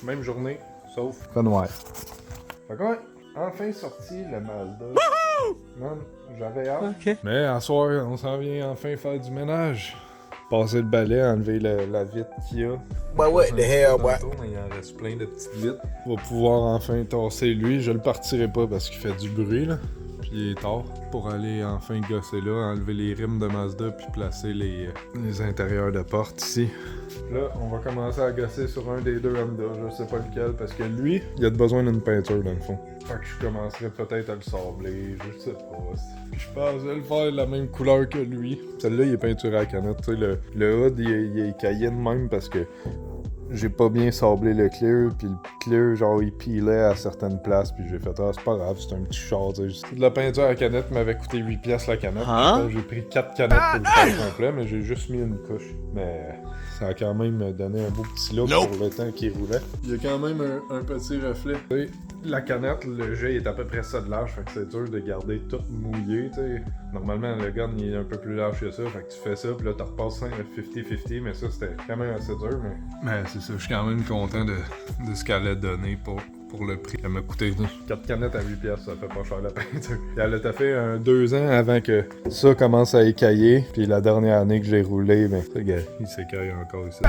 même journée, sauf Renoir. Fait que ouais, enfin sorti le Mazda. Man, j'avais hâte. Ok. Mais à soir, on s'en vient enfin faire du ménage. Passer le balai, enlever la vitre qu'il y a. But what the hell, boy? Il en reste plein de petites vitres. On va pouvoir enfin tasser lui. Je le partirai pas parce qu'il fait du bruit là. Puis il est tard pour aller enfin gosser là, enlever les rimes de Mazda puis placer les intérieurs de porte ici. Là, on va commencer à gosser sur un des deux Honda, je sais pas lequel, parce que lui, il a besoin d'une peinture dans le fond. Fait que je commencerai peut-être à le sabler, je sais pas. Puis je pense que je vais le faire de la même couleur que lui. Celle-là, il est peinturé à la canette, tu sais, le hood, il est caillé de même parce que j'ai pas bien sablé le clear, puis le clear, genre, il pilait à certaines places, puis j'ai fait, ah, c'est pas grave, c'est un petit char, tu sais. De la peinture à canette m'avait coûté 8$ la canette. Hein? J'ai pris 4 canettes pour le faire complet, mais j'ai juste mis une couche. Mais ça a quand même donné un beau petit look pour le temps qu'il roulait. Il y a quand même un petit reflet. Tu sais, la canette, le jet est à peu près ça de large, fait que c'est dur de garder tout mouillé, tu sais. Normalement, le gun, il est un peu plus large que ça, fait que tu fais ça, puis là, tu repasses 50-50, mais ça, c'était quand même assez dur, mais c'est ça, je suis quand même content de ce qu'elle a donné pour le prix. Elle m'a coûté 4 canettes à 8$, ça fait pas cher la peinture. Et elle a fait 2 ans avant que ça commence à écailler, puis la dernière année que j'ai roulé, ben, regarde, il s'écaille encore ici.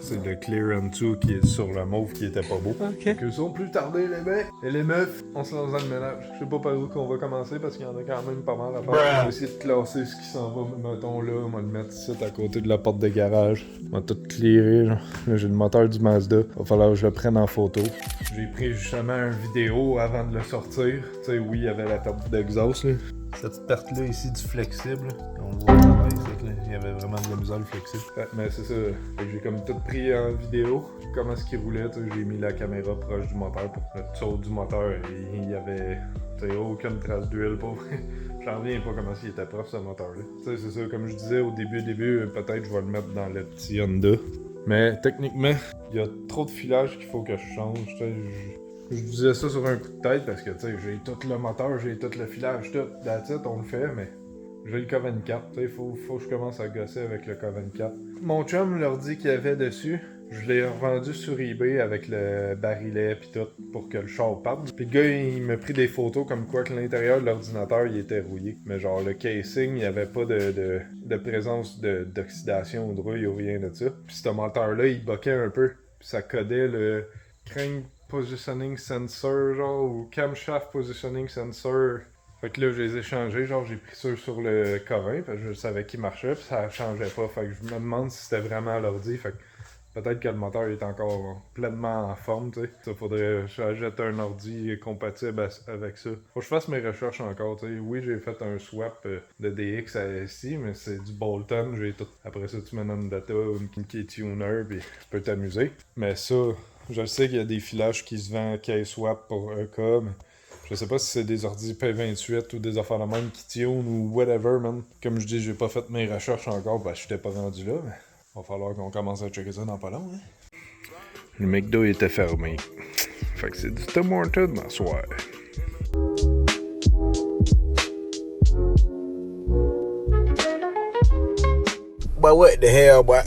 C'est le Clear M2 qui est sur le mauve qui était pas beau. Ok. Que sont plus tardés les mecs et les meufs, on se lance dans le ménage. Je sais pas par où qu'on va commencer parce qu'il y en a quand même pas mal à faire. On va essayer de classer ce qui s'en va, mettons là, on va le mettre ici à côté de la porte de garage. On va tout clearer, genre. Là j'ai le moteur du Mazda, va falloir que je le prenne en photo. J'ai pris justement une vidéo avant de le sortir. Tu sais, oui, il y avait la perte d'exhaust là. Cette perte-là ici du flexible, on voit au travail, c'est que là, il y avait vraiment de la misère le flexible. Mais c'est ça, j'ai comme tout pris en vidéo, comment est-ce qu'il roulait, j'ai mis la caméra proche du moteur pour le tour du moteur, et il y avait aucune trace d'huile pour vrai. J'en reviens pas comment il était proche ce moteur-là. Tu sais, c'est ça, comme je disais au début, peut-être je vais le mettre dans le petit Honda. Mais techniquement, il y a trop de filage qu'il faut que je change, tu sais. Je disais ça sur un coup de tête parce que tu sais, j'ai tout le moteur, j'ai tout le filage, tout. That's it, on le fait, mais j'ai le K24. Tu sais, faut que je commence à gosser avec le K24. Mon chum leur dit qu'il y avait dessus. Je l'ai revendu sur eBay avec le barillet pis tout pour que le char parte. Pis le gars, il m'a pris des photos comme quoi que l'intérieur de l'ordinateur, il était rouillé. Mais genre, le casing, il n'y avait pas de présence d'oxydation ou de rouille ou rien de ça. Pis ce moteur-là, il boquait un peu. Pis ça codait le crank positioning sensor, genre, ou camshaft positioning sensor. Fait que là, je les ai changés, genre, j'ai pris ça sur le Corin, parce que je savais qu'il marchait, pis ça changeait pas. Fait que je me demande si c'était vraiment à l'ordi, fait que peut-être que le moteur est encore pleinement en forme, tu sais. Ça faudrait que j'achète un ordi compatible avec ça. Faut que je fasse mes recherches encore, tu sais. Oui, j'ai fait un swap de DX à SI, mais c'est du Bolton, j'ai tout. Après ça, tu mets une data ou une key tuner, pis tu peux t'amuser. Mais ça, je sais qu'il y a des filages qui se vendent K-Swap pour EK, mais je sais pas si c'est des ordi P28 ou des affaires de même qui tune ou whatever, man. Comme je dis, j'ai pas fait mes recherches encore parce que j'étais pas rendu là, mais va falloir qu'on commence à checker ça dans pas long, hein. Le McDo était fermé. Fait que c'est du Tim Hortons ma soirée. But what the hell, boy?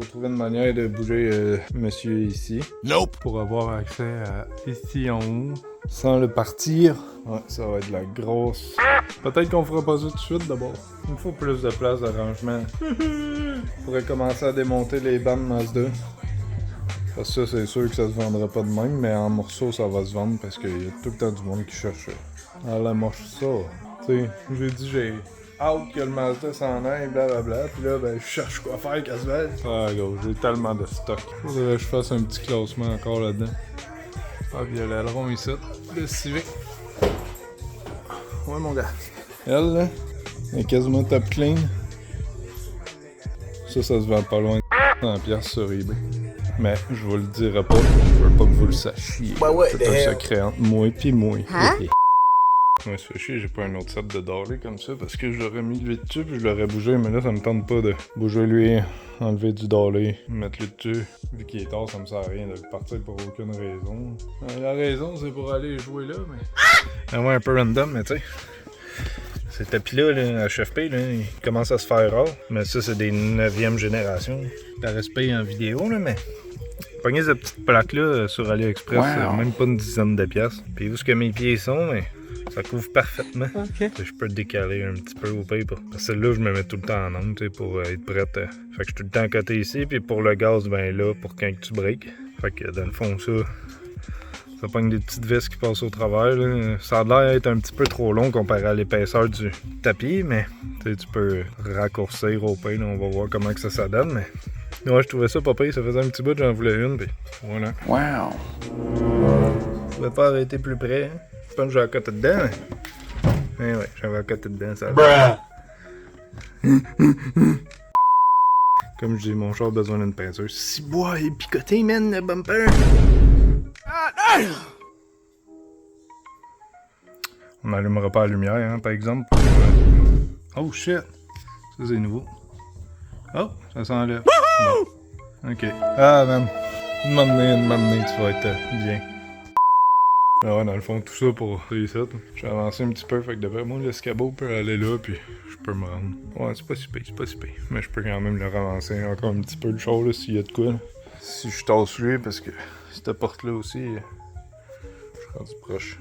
faut trouver une manière de bouger monsieur ici. Nope. Pour avoir accès à ici en haut. Sans le partir. Ouais, ça va être de la grosse. Peut-être qu'on fera pas ça tout de suite d'abord. Il me faut plus de place de rangement. Je pourrais commencer à démonter les bandes Mazda. Parce que ça, c'est sûr que ça se vendra pas de même, mais en morceaux, ça va se vendre parce qu'il y a tout le temps du monde qui cherche à la moche ça. Tu sais, j'ai dit, j'ai hâte que le Mazda s'en aille, blablabla, pis là, ben, je cherche quoi faire quasiment. Ah, gros, j'ai tellement de stock. Faudrait que je fasse un petit classement encore là-dedans. Ah, pis il y a l'aileron ici, le Civic. Ouais, mon gars. Elle, là, elle est quasiment top clean. Ça se vend pas loin de 100$ sur eBay. Mais je vous le dirai pas, je veux pas que vous le sachiez. C'est un secret entre moi et moi. Hein? Ouais, ça fait chier, j'ai pas un autre set de Dolly comme ça parce que je l'aurais mis lui dessus puis je l'aurais bougé, mais là ça me tente pas de bouger lui, enlever du Dolly, mettre lui dessus. Vu qu'il est tard, ça me sert à rien de partir pour aucune raison. La raison c'est pour aller jouer là, mais. Ouais, un peu random, mais tu sais. Ces tapis-là, là, à HFP, là, ils commencent à se faire rare. Mais ça, c'est des 9e génération. T'as respect en vidéo, là, mais. Pogner cette petite plaque-là sur AliExpress, même pas une dizaine de piastres. Puis où est-ce que mes pieds sont, mais ça couvre parfaitement. Okay. Je peux décaler un petit peu au pire. Parce que celle-là, je me mets tout le temps en angle pour être prête. Fait que je suis tout le temps à côté ici. Puis pour le gaz, ben là, pour quand tu breaks. Fait que dans le fond, ça pogne des petites vis qui passent au travers. Là. Ça a l'air d'être un petit peu trop long comparé à l'épaisseur du tapis, mais tu peux raccourcir au pire. On va voir comment que ça donne. Mais ouais, je trouvais ça pas pire. Ça faisait un petit bout, j'en voulais une. Puis voilà. Wow! Je pouvais pas arrêter plus près. Hein. Je pense que j'ai à côté dedans. Mais ouais, j'avais à côté dedans. Ça Comme je dis, mon char a besoin d'une peinture. Si bois est picoté, man, le bumper! On n'allumera pas la lumière, hein, par exemple. Oh shit! Ça, c'est nouveau. Oh, ça s'enlève. Bon. Ok. Ah, man. Une matinée, tu vas être bien. Ah ouais, dans le fond, tout ça pour réussir. J'ai avancé un petit peu, fait que d'après moi, l'escabeau peut aller là, puis je peux me rendre. Ouais, c'est pas si pire. Mais je peux quand même le ravancer encore un petit peu le char, là, s'il y a de quoi. Là. Si je tasse lui, parce que cette porte-là aussi, je suis rendu proche.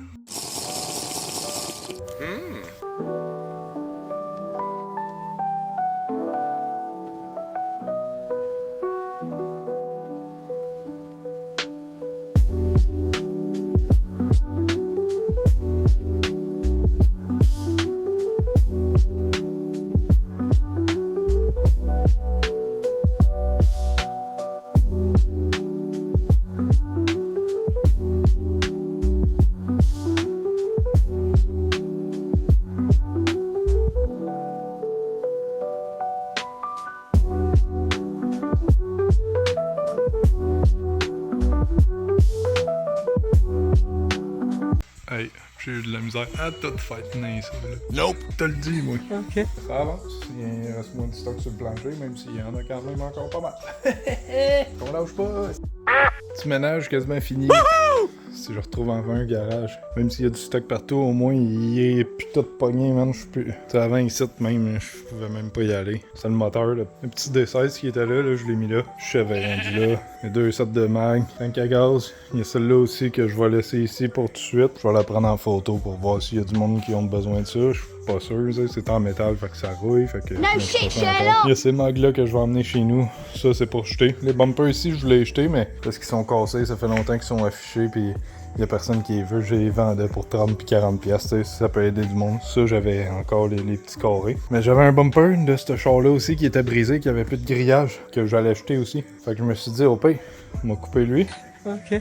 Hey, j'ai eu de la misère à tout faire tenir ça, là. Nope! T'as le dit, moi. Ok. Ça avance. Il reste moins de stock sur le plancher, même s'il y en a quand même encore pas mal. On lâche pas. Petit ménage quasiment fini. Si je retrouve enfin un garage. Même s'il y a du stock partout, au moins il est plus tout pogné, man. Je suis plus. Tu sais, avant ici, même, je pouvais même pas y aller. C'est le moteur, là. Le petit D16 qui était là, je l'ai mis là. Je savais rendu là. Il y a 2 sets de mag, tank à gaz. Il y a celle-là aussi que je vais laisser ici pour tout de suite. Je vais la prendre en photo pour voir s'il y a du monde qui ont besoin de ça. Je suis pas sûr, c'est en métal, fait que ça rouille. Fait que. Il y a ces mags-là que je vais emmener chez nous. Ça, c'est pour jeter. Les bumpers ici, je voulais les jeter, mais parce qu'ils sont cassés, ça fait longtemps qu'ils sont affichés, puis il y a personne qui les veut. Je les vendais pour 30 puis 40 piastres, ça peut aider du monde. Ça, j'avais encore les petits carrés. Mais j'avais un bumper de ce char-là aussi qui était brisé, qui avait plus de grillage, que j'allais jeter aussi. Fait que je me suis dit, au pire, on m'a coupé lui. Ok.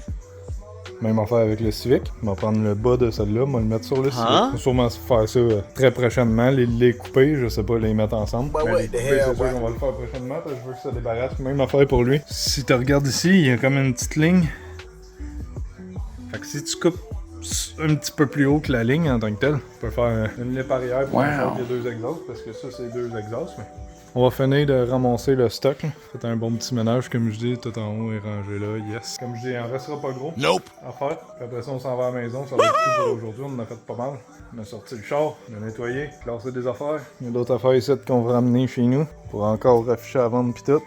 Même affaire avec le Civic. On va prendre le bas de celle-là, on va le mettre sur le Civic. On va sûrement faire ça très prochainement. Les couper, je sais pas, les mettre ensemble. Mais les couper, c'est sûr qu'on va le faire prochainement parce que je veux que ça débarrasse. Même affaire pour lui. Si tu regardes ici, il y a comme une petite ligne. Fait que si tu coupes un petit peu plus haut que la ligne en tant que telle, tu peux faire une lip arrière pour faire les 2 exhausts. Parce que ça, c'est 2 exhausts. Mais... On va finir de ramasser le stock. C'est un bon petit ménage, comme je dis, tout en haut est rangé là, yes. Comme je dis, il en restera pas gros à faire. Puis après ça, on s'en va à la maison, ça va être tout pour aujourd'hui, on en a fait pas mal. On a sorti le char, on a nettoyé, classé des affaires. Il y a d'autres affaires ici qu'on va ramener chez nous pour encore afficher à vendre pis tout.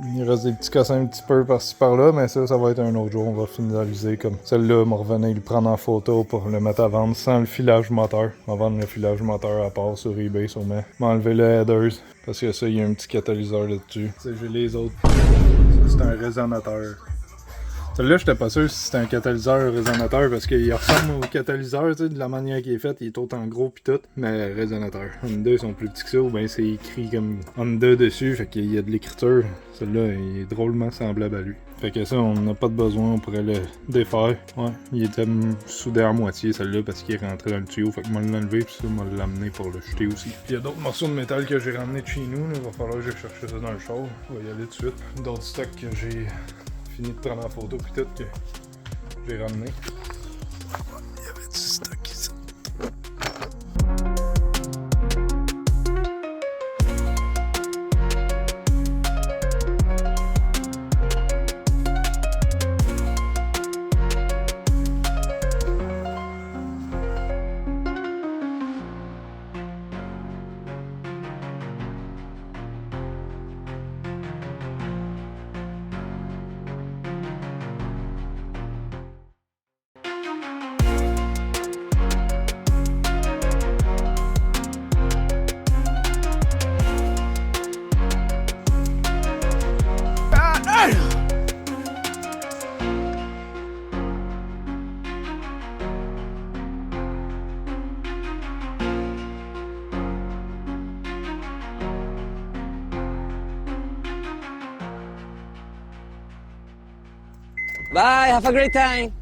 Il reste des petits cossins un petit peu par-ci par-là, mais ça va être un autre jour. On va finaliser comme celle-là, me revenir le prendre en photo pour le mettre à vendre sans le filage moteur. On va vendre le filage moteur à part sur eBay sûrement. M'enlever le headers, parce que ça, il y a un petit catalyseur là-dessus. Tu sais, j'ai les autres. Ça, c'est un résonateur. Celui-là, j'étais pas sûr si c'était un catalyseur ou résonateur parce qu'il ressemble au catalyseur, tu sais, de la manière qu'il est fait, il est autant gros pis tout, mais résonateur. Honda, ils sont plus petits que ça, ou bien c'est écrit comme Honda dessus, fait qu'il y a de l'écriture. Celui-là, il est drôlement semblable à lui. Fait que ça, on n'a pas de besoin, on pourrait le défaire. Ouais, il était soudé à moitié, celui-là, parce qu'il est rentré dans le tuyau, fait que moi l'enlever pis ça, moi l'amener pour le jeter aussi. Puis il y a d'autres morceaux de métal que j'ai ramenés de chez nous, là. Il va falloir que je cherche ça dans le char. On va y aller tout de suite. D'autres stocks que j'ai fini de prendre en photo puis tout que j'ai ramené. Il y avait du stock ici. Bye, have a great time.